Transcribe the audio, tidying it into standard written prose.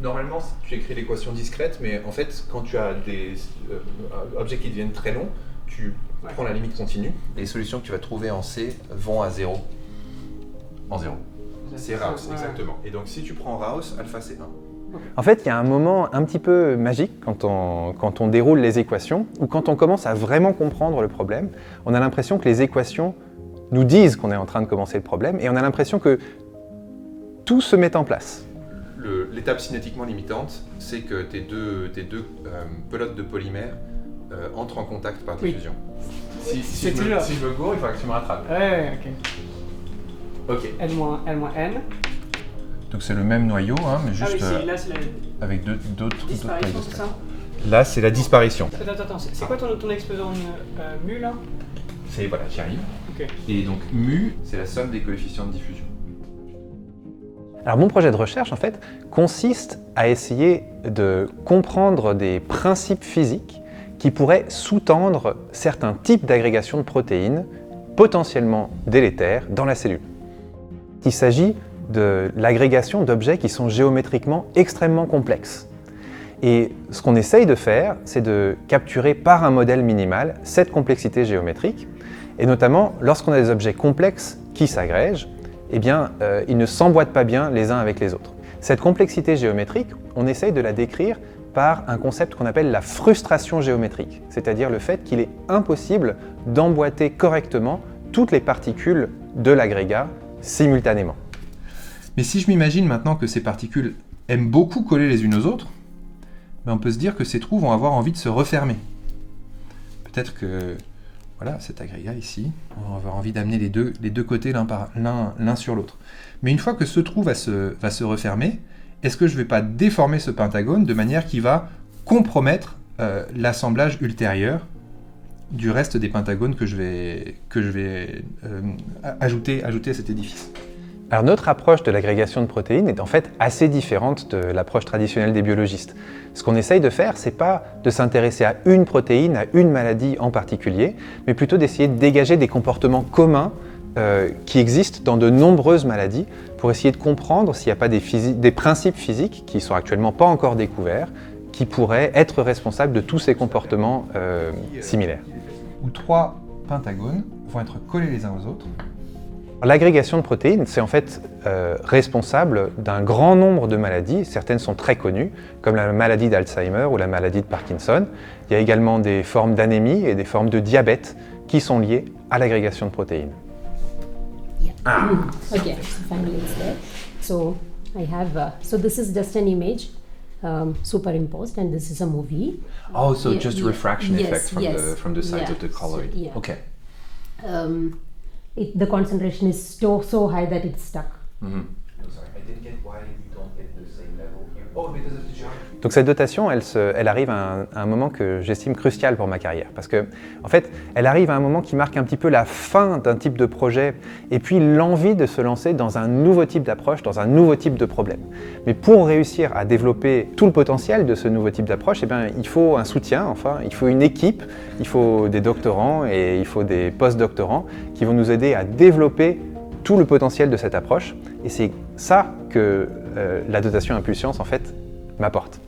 Normalement, tu écris l'équation discrète, mais en fait, quand tu as des objets qui deviennent très longs, tu prends la limite continue. Les solutions que tu vas trouver en C vont à 0. En 0. C'est Raus, exactement. Et donc, si tu prends Raus, alpha c'est 1. En fait, il y a un moment un petit peu magique quand on déroule les équations, ou quand on commence à vraiment comprendre le problème. On a l'impression que les équations nous disent qu'on est en train de commencer le problème, et on a l'impression que tout se met en place. L'étape cinétiquement limitante, c'est que tes deux pelotes de polymère entrent en contact par diffusion. Si je me gourre, il faudra que tu me rattrapes. Ouais, ok. Ok. L-N. Donc c'est le même noyau, hein, mais juste là, c'est la avec d'autres disparition, c'est ça? Là, c'est la disparition. Attends, c'est quoi ton exposant mu là? Voilà, j'y arrive. Ok. Et donc mu, c'est la somme des coefficients de diffusion. Alors mon projet de recherche, en fait, consiste à essayer de comprendre des principes physiques qui pourraient sous-tendre certains types d'agrégation de protéines potentiellement délétères dans la cellule. Il s'agit de l'agrégation d'objets qui sont géométriquement extrêmement complexes. Et ce qu'on essaye de faire, c'est de capturer par un modèle minimal cette complexité géométrique, et notamment lorsqu'on a des objets complexes qui s'agrègent, eh bien, ils ne s'emboîtent pas bien les uns avec les autres. Cette complexité géométrique, on essaye de la décrire par un concept qu'on appelle la frustration géométrique, c'est-à-dire le fait qu'il est impossible d'emboîter correctement toutes les particules de l'agrégat simultanément. Mais si je m'imagine maintenant que ces particules aiment beaucoup coller les unes aux autres, on peut se dire que ces trous vont avoir envie de se refermer. Peut-être que voilà, cet agrégat ici, on va avoir envie d'amener les deux côtés l'un sur l'autre. Mais une fois que ce trou va se refermer, est-ce que je ne vais pas déformer ce pentagone de manière qui va compromettre l'assemblage ultérieur du reste des pentagones que je vais ajouter à cet édifice? Alors notre approche de l'agrégation de protéines est en fait assez différente de l'approche traditionnelle des biologistes. Ce qu'on essaye de faire, c'est pas de s'intéresser à une protéine, à une maladie en particulier, mais plutôt d'essayer de dégager des comportements communs qui existent dans de nombreuses maladies pour essayer de comprendre s'il n'y a pas des principes physiques qui ne sont actuellement pas encore découverts, qui pourraient être responsables de tous ces comportements similaires. Où 3 pentagones vont être collés les uns aux autres. L'agrégation de protéines, c'est en fait responsable d'un grand nombre de maladies. Certaines sont très connues, comme la maladie d'Alzheimer ou la maladie de Parkinson. Il y a également des formes d'anémie et des formes de diabète qui sont liées à l'agrégation de protéines. Okay, so finally it's there. So I have, so this is just an image superimposed, and this is a movie. Oh, so just a refraction effect from the sides of the So, colloid. yeah. Okay. The concentration is so high that it's stuck. I'm sorry, I didn't get why we don't get the same level here. Oh, because of the geometry. Donc cette dotation, elle arrive à un moment que j'estime crucial pour ma carrière, parce que, en fait, elle arrive à un moment qui marque un petit peu la fin d'un type de projet, et puis l'envie de se lancer dans un nouveau type d'approche, dans un nouveau type de problème. Mais pour réussir à développer tout le potentiel de ce nouveau type d'approche, eh bien, il faut un soutien, enfin, il faut une équipe, il faut des doctorants et il faut des post-doctorants qui vont nous aider à développer tout le potentiel de cette approche, et c'est ça que la dotation Impulscience, en fait, m'apporte.